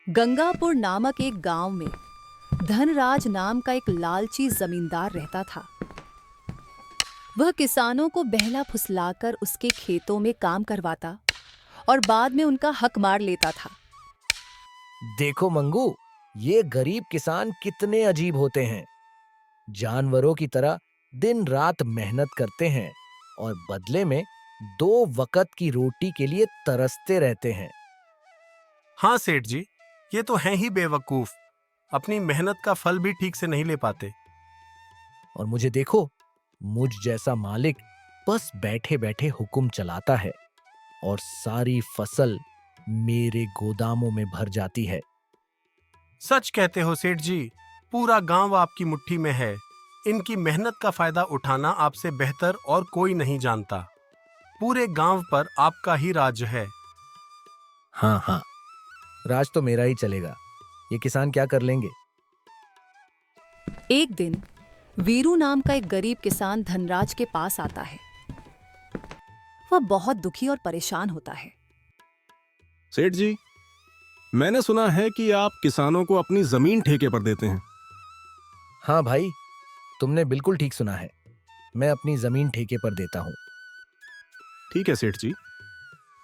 गंगापुर नामक एक गांव में धनराज नाम का एक लालची जमींदार रहता था। वह किसानों को बहला फुसलाकर उसके खेतों में काम करवाता और बाद में उनका हक मार लेता था। देखो मंगू, ये गरीब किसान कितने अजीब होते हैं। जानवरों की तरह दिन रात मेहनत करते हैं और बदले में 2 वक्त की रोटी के लिए तरसते रहते हैं। हाँ सेठ जी, ये तो हैं ही बेवकूफ। अपनी मेहनत का फल भी ठीक से नहीं ले पाते। और मुझे देखो, मुझ जैसा मालिक बस बैठे बैठे हुक्म चलाता है और सारी फसल मेरे गोदामों में भर जाती है। सच कहते हो सेठ जी, पूरा गांव आपकी मुट्ठी में है। इनकी मेहनत का फायदा उठाना आपसे बेहतर और कोई नहीं जानता। पूरे गांव पर आपका ही राज है। हाँ हाँ, राज तो मेरा ही चलेगा। ये किसान क्या कर लेंगे। एक दिन वीरू नाम का एक गरीब किसान धनराज के पास आता है। वह बहुत दुखी और परेशान होता है। सेठ जी, मैंने सुना है कि आप किसानों को अपनी जमीन ठेके पर देते हैं। हाँ भाई, तुमने बिल्कुल ठीक सुना है। मैं अपनी जमीन ठेके पर देता हूँ। ठीक है सेठ जी,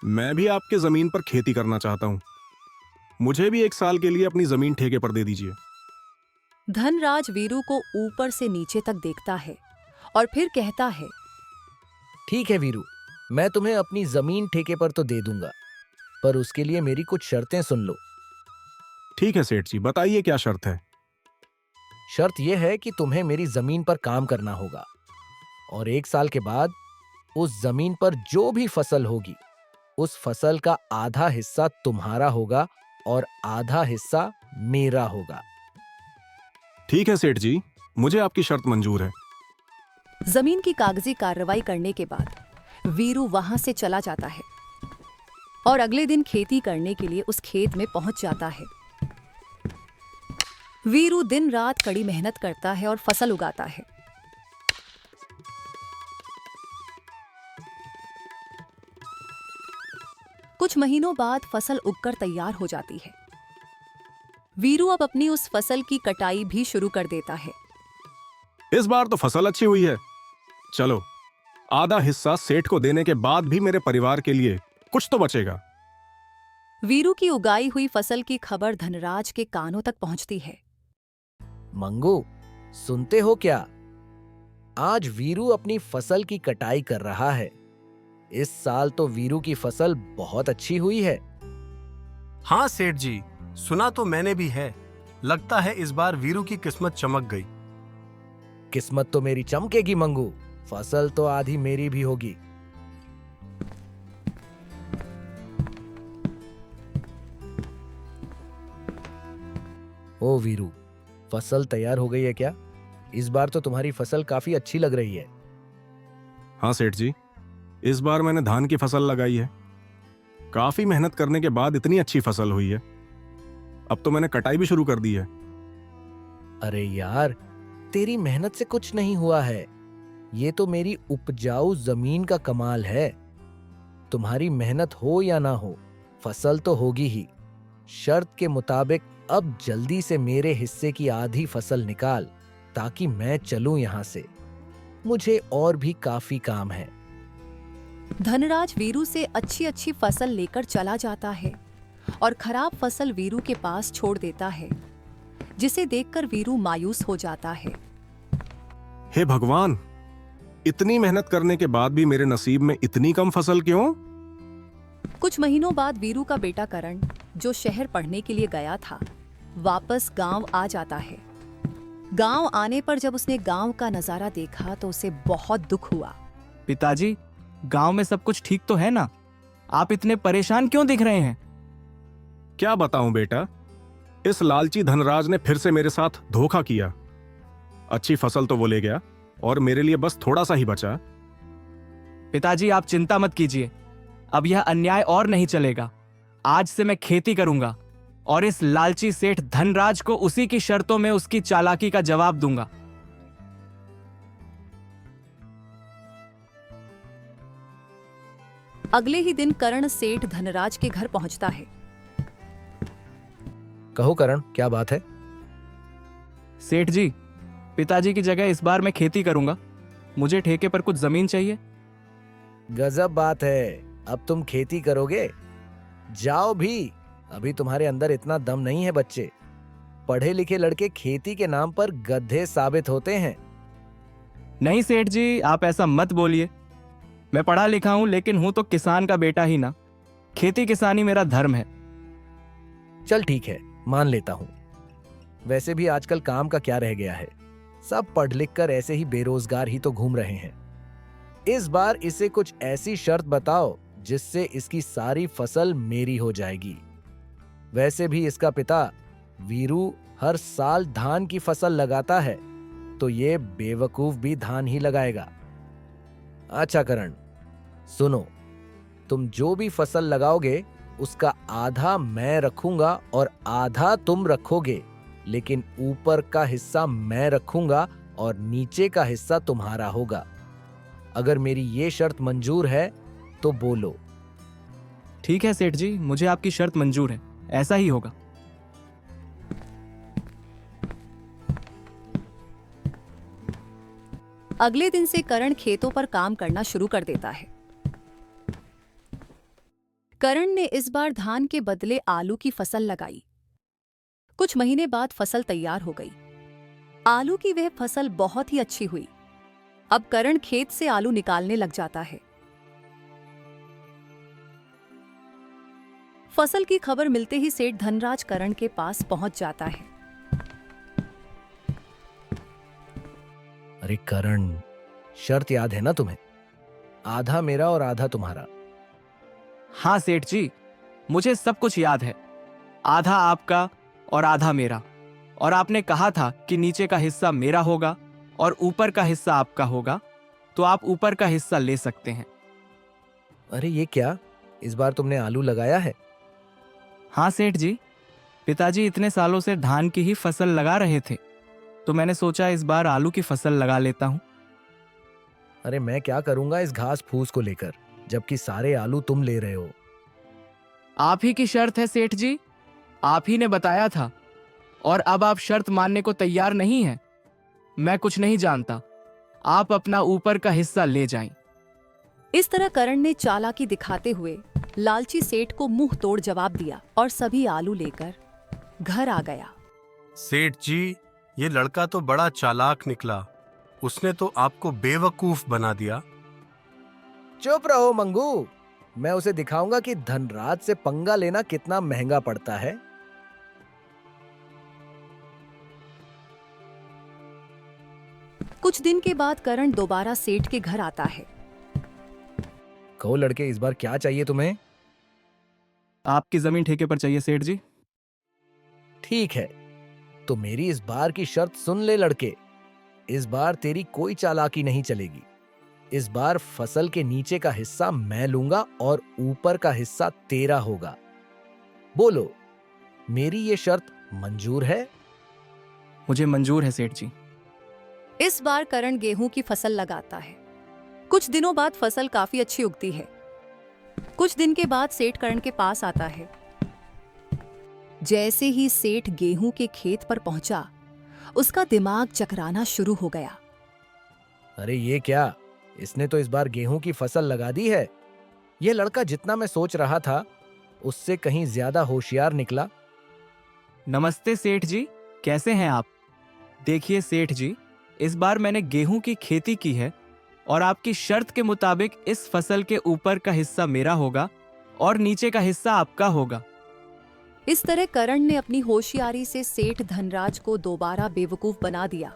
मैं भी आपके जमीन पर खेती करना चाहता हूँ। मुझे भी 1 साल के लिए अपनी जमीन ठेके पर दे दीजिए। धनराज वीरू को ऊपर से नीचे तक देखता है और फिर कहता है, ठीक है वीरू, मैं तुम्हें अपनी जमीन ठेके पर तो दे दूंगा, पर उसके लिए मेरी कुछ शर्तें सुन लो। ठीक है सेठ जी, बताइए क्या शर्त है। शर्त यह है कि तुम्हें मेरी जमीन पर काम करना होगा और 1 साल के बाद उस जमीन पर जो भी फसल होगी, उस फसल का आधा हिस्सा तुम्हारा होगा और आधा हिस्सा मेरा होगा। ठीक है सेठ जी, मुझे आपकी शर्त मंजूर है। जमीन की कागजी कार्रवाई करने के बाद वीरू वहां से चला जाता है और अगले दिन खेती करने के लिए उस खेत में पहुंच जाता है। वीरू दिन रात कड़ी मेहनत करता है और फसल उगाता है। कुछ महीनों बाद फसल उगकर तैयार हो जाती है। वीरू अब अपनी उस फसल की कटाई भी शुरू कर देता है। इस बार तो फसल अच्छी हुई है। चलो, आधा हिस्सा सेठ को देने के बाद भी मेरे परिवार के लिए कुछ तो बचेगा। वीरू की उगाई हुई फसल की खबर धनराज के कानों तक पहुंचती है। मंगू, सुनते हो क्या? आज वीरू अपनी फसल की कटाई कर रहा है। इस साल तो वीरू की फसल बहुत अच्छी हुई है। हाँ सेठ जी, सुना तो मैंने भी है। लगता है इस बार वीरू की किस्मत चमक गई। किस्मत तो मेरी चमकेगी मंगू, फसल तो आधी मेरी भी होगी। ओ वीरू, फसल तैयार हो गई है क्या? इस बार तो तुम्हारी फसल काफी अच्छी लग रही है। हाँ सेठ जी, इस बार मैंने धान की फसल लगाई है। काफी मेहनत करने के बाद इतनी अच्छी फसल हुई है। अब तो मैंने कटाई भी शुरू कर दी है। अरे यार, तेरी मेहनत से कुछ नहीं हुआ है। ये तो मेरी उपजाऊ जमीन का कमाल है। तुम्हारी मेहनत हो या ना हो, फसल तो होगी ही। शर्त के मुताबिक अब जल्दी से मेरे हिस्से की आधी फसल निकाल, ताकि मैं चलूं यहां से। मुझे और भी काफी काम है। धनराज वीरू से अच्छी अच्छी फसल लेकर चला जाता है और खराब फसल वीरू के पास छोड़ देता है, जिसे देखकर वीरू मायूस हो जाता है। हे भगवान, इतनी मेहनत करने के बाद भी मेरे नसीब में इतनी कम फसल क्यों? कुछ महीनों बाद वीरू का बेटा करण, जो शहर पढ़ने के लिए गया था, वापस गांव आ जाता है। गांव आने पर जब उसने गांव का नजारा देखा तो उसे बहुत दुख हुआ। पिताजी, गांव में सब कुछ ठीक तो है ना? आप इतने परेशान क्यों दिख रहे हैं? क्या बताऊं बेटा, इस लालची धनराज ने फिर से मेरे साथ धोखा किया। अच्छी फसल तो वो ले गया और मेरे लिए बस थोड़ा सा ही बचा। पिताजी, आप चिंता मत कीजिए। अब यह अन्याय और नहीं चलेगा। आज से मैं खेती करूंगा और इस लालची सेठ धनराज को उसी की शर्तों में उसकी चालाकी का जवाब दूंगा। अगले ही दिन करण सेठ धनराज के घर पहुंचता है। कहो करण, क्या बात है? सेठ जी, पिताजी की जगह इस बार मैं खेती करूंगा। मुझे ठेके पर कुछ जमीन चाहिए। गजब बात है, अब तुम खेती करोगे? जाओ भी, अभी तुम्हारे अंदर इतना दम नहीं है बच्चे। पढ़े लिखे लड़के खेती के नाम पर गधे साबित होते हैं। नहीं सेठ जी, आप ऐसा मत बोलिए। मैं पढ़ा लिखा हूं, लेकिन हूं तो किसान का बेटा ही ना। खेती किसानी मेरा धर्म है। चल ठीक है, मान लेता हूं। वैसे भी आजकल काम का क्या रह गया है, सब पढ़ लिख कर ऐसे ही बेरोजगार ही तो घूम रहे हैं। इस बार इसे कुछ ऐसी शर्त बताओ जिससे इसकी सारी फसल मेरी हो जाएगी। वैसे भी इसका पिता वीरू हर साल धान की फसल लगाता है, तो ये बेवकूफ भी धान ही लगाएगा। अच्छा करण, सुनो, तुम जो भी फसल लगाओगे उसका आधा मैं रखूंगा और आधा तुम रखोगे, लेकिन ऊपर का हिस्सा मैं रखूंगा और नीचे का हिस्सा तुम्हारा होगा। अगर मेरी ये शर्त मंजूर है तो बोलो। ठीक है सेठ जी, मुझे आपकी शर्त मंजूर है। ऐसा ही होगा। अगले दिन से करण खेतों पर काम करना शुरू कर देता है। करण ने इस बार धान के बदले आलू की फसल लगाई। कुछ महीने बाद फसल तैयार हो गई। आलू की वह फसल बहुत ही अच्छी हुई। अब करण खेत से आलू निकालने लग जाता है। फसल की खबर मिलते ही सेठ धनराज करण के पास पहुंच जाता है। अरे करण, शर्त याद है ना तुम्हें? आधा मेरा और आधा तुम्हारा। हाँ सेठ जी, मुझे सब कुछ याद है। आधा आपका और आधा मेरा। और आपने कहा था कि नीचे का हिस्सा मेरा होगा और ऊपर का हिस्सा आपका होगा, तो आप ऊपर का हिस्सा ले सकते हैं। अरे ये क्या, इस बार तुमने आलू लगाया है? हाँ सेठ जी, पिताजी इतने सालों से धान की ही फसल लगा रहे थे, तो मैंने सोचा इस बार आलू की फसल लगा लेता हूँ। अरे मैं क्या करूंगा इस घास फूस को लेकर, जबकि सारे आलू तुम ले रहे हो। आप ही की शर्त है सेठ जी, आप ही ने बताया था, और अब आप शर्त मानने को तैयार नहीं हैं। मैं कुछ नहीं जानता, आप अपना ऊपर का हिस्सा ले जाएं। इस तरह करण ने चालाकी दिखाते हुए लालची सेठ को मुंह तोड़ जवाब दिया और सभी आलू लेकर घर आ गया। सेठ जी, ये लड़का तो बड़ा चालाक निकला। उसने तो आपको बेवकूफ बना दिया। चुप रहो मंगू, मैं उसे दिखाऊंगा कि धनराज से पंगा लेना कितना महंगा पड़ता है। कुछ दिन के बाद करण दोबारा सेठ के घर आता है। कहो लड़के, इस बार क्या चाहिए तुम्हें? आपकी जमीन ठेके पर चाहिए सेठ जी। ठीक है, तो मेरी इस बार की शर्त सुन ले लड़के। इस बार तेरी कोई चालाकी नहीं चलेगी। इस बार फसल के नीचे का हिस्सा मैं लूंगा और ऊपर का हिस्सा तेरा होगा। बोलो, मेरी ये शर्त मंजूर है? मुझे मंजूर है सेठ जी। इस बार करण गेहूं की फसल लगाता है। कुछ दिनों बाद फसल काफी अच्छी उगती है। कुछ दिन के बाद सेठ करण के पास आता है। जैसे ही सेठ गेहूं के खेत पर पहुंचा, उसका दिमाग चकराना शुरू हो गया। अरे ये क्या, इसने तो इस बार गेहूं की फसल लगा दी है। यह लड़का जितना मैं सोच रहा था उससे कहीं ज्यादा होशियार निकला। नमस्ते सेठ जी, कैसे हैं आप? देखिए सेठ जी, इस बार मैंने गेहूं की खेती की है और आपकी शर्त के मुताबिक इस फसल के ऊपर का हिस्सा मेरा होगा और नीचे का हिस्सा आपका होगा। इस तरह करण ने अपनी होशियारी से सेठ धनराज को दोबारा बेवकूफ बना दिया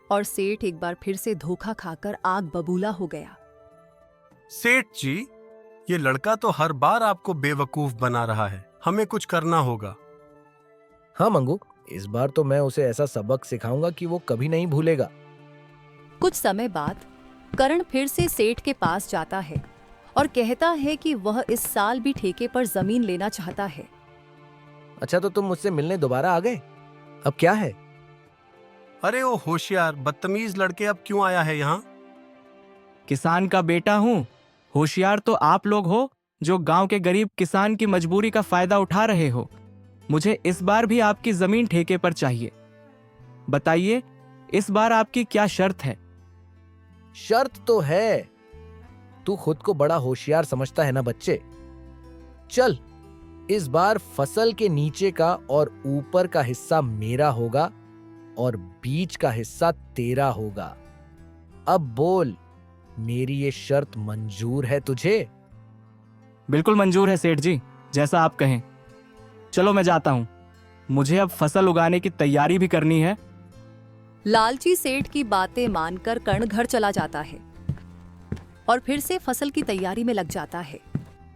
और सेठ एक बार फिर से धोखा खाकर आग बबूला हो गया। सेठ जी, ये लड़का तो हर बार आपको बेवकूफ बना रहा है। हमें कुछ करना होगा। हाँ मंगू, इस बार तो मैं उसे ऐसा सबक सिखाऊंगा कि वो कभी नहीं भूलेगा। कुछ समय बाद करण फिर से सेठ के पास जाता है और कहता है कि वह इस साल भी ठेके पर जमीन लेना चाहता है। अच्छा, तो तुम मुझसे मिलने दोबारा आ गए? अब क्या है? अरे ओ होशियार बदतमीज लड़के, अब क्यों आया है यहाँ? किसान का बेटा हूं। होशियार तो आप लोग हो जो गांव के गरीब किसान की मजबूरी का फायदा उठा रहे हो। मुझे इस बार भी आपकी जमीन ठेके पर चाहिए। बताइए, इस बार आपकी क्या शर्त है? शर्त तो है। तू खुद को बड़ा होशियार समझता है ना बच्चे। चल, इस बार फसल के नीचे का और ऊपर का हिस्सा मेरा होगा और बीच का हिस्सा तेरा होगा। अब बोल, मेरी ये शर्त मंजूर है तुझे? बिल्कुल मंजूर है सेठ जी, जैसा आप कहें। चलो मैं जाता हूं, मुझे अब फसल उगाने की तैयारी भी करनी है। लालची सेठ की बातें मानकर कर्ण घर चला जाता है और फिर से फसल की तैयारी में लग जाता है।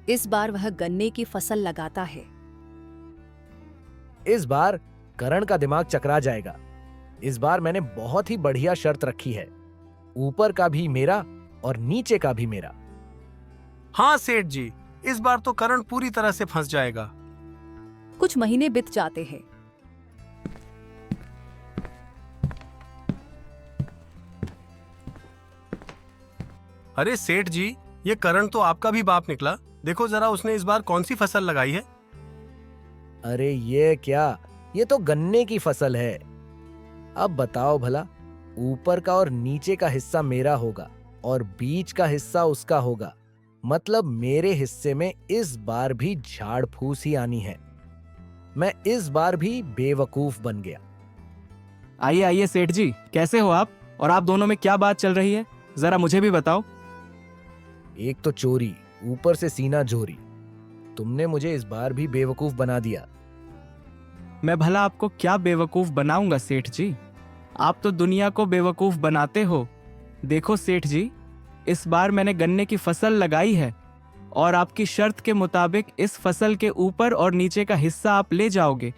इस बार वह गन्ने की फसल लगाता है। इस बार करण का दिमाग चकरा जाएगा। इस बार मैंने बहुत ही बढ़िया शर्त रखी है, ऊपर का भी मेरा और नीचे का भी मेरा। हाँ सेठ जी, इस बार तो करण पूरी तरह से फंस जाएगा। कुछ महीने बीत जाते हैं। अरे सेठ जी, ये करण तो आपका भी बाप निकला। देखो जरा उसने इस बार कौन सी फसल लगाई है। अरे ये क्या, ये तो गन्ने की फसल है। अब बताओ भला, ऊपर का और नीचे का हिस्सा मेरा होगा और बीच का हिस्सा उसका होगा। मतलब मेरे हिस्से में इस बार भी झाड़ फूस ही आनी है। मैं इस बार भी बेवकूफ बन गया। आइए आइए सेठ जी, कैसे हो आप? और आप दोनों में क्या बात चल रही है, जरा मुझे भी बताओ। एक तो चोरी, ऊपर से सीना जोरी। तुमने मुझे इस बार भी बेवकूफ बना दिया। मैं भला आपको क्या बेवकूफ बनाऊंगा सेठ जी? आप तो दुनिया को बेवकूफ बनाते हो। देखो सेठ जी, इस बार मैंने गन्ने की फसल लगाई है और आपकी शर्त के मुताबिक इस फसल के ऊपर और नीचे का हिस्सा आप ले जाओगे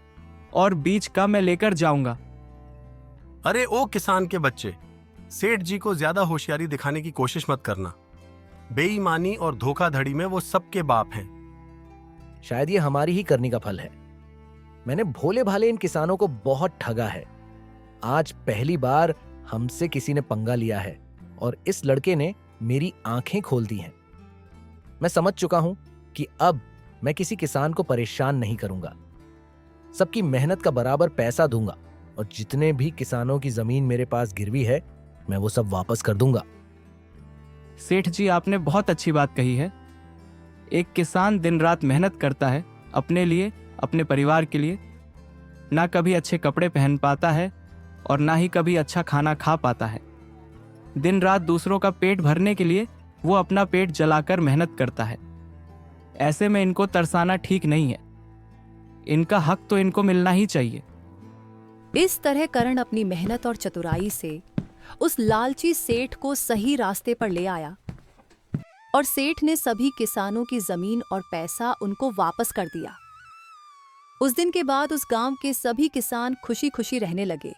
और बीच का मैं लेकर जाऊंगा। अरे ओ किसान के बच्चे, सेठ जी को ज्यादा होशियारी दिखाने की कोशिश मत करना। बेईमानी और धोखाधड़ी में वो सबके बाप हैं। शायद ये हमारी ही करनी का फल है। मैंने भोले भाले इन किसानों को बहुत ठगा है। आज पहली बार हमसे किसी ने पंगा लिया है और इस लड़के ने मेरी आंखें खोल दी हैं। मैं समझ चुका हूं कि अब मैं किसी किसान को परेशान नहीं करूंगा। सबकी मेहनत का बराबर पैसा दूंगा और जितने भी किसानों की जमीन मेरे पास गिरवी है, मैं वो सब वापस कर दूंगा। सेठ जी, आपने बहुत अच्छी बात कही है। एक किसान दिन रात मेहनत करता है अपने लिए, अपने परिवार के लिए। ना कभी अच्छे कपड़े पहन पाता है और ना ही कभी अच्छा खाना खा पाता है। दिन रात दूसरों का पेट भरने के लिए वो अपना पेट जलाकर मेहनत करता है। ऐसे में इनको तरसाना ठीक नहीं है। इनका हक तो इनको मिलना ही चाहिए। इस तरह करण अपनी मेहनत और चतुराई से उस लालची सेठ को सही रास्ते पर ले आया और सेठ ने सभी किसानों की जमीन और पैसा उनको वापस कर दिया। उस दिन के बाद उस गांव के सभी किसान खुशी खुशी रहने लगे।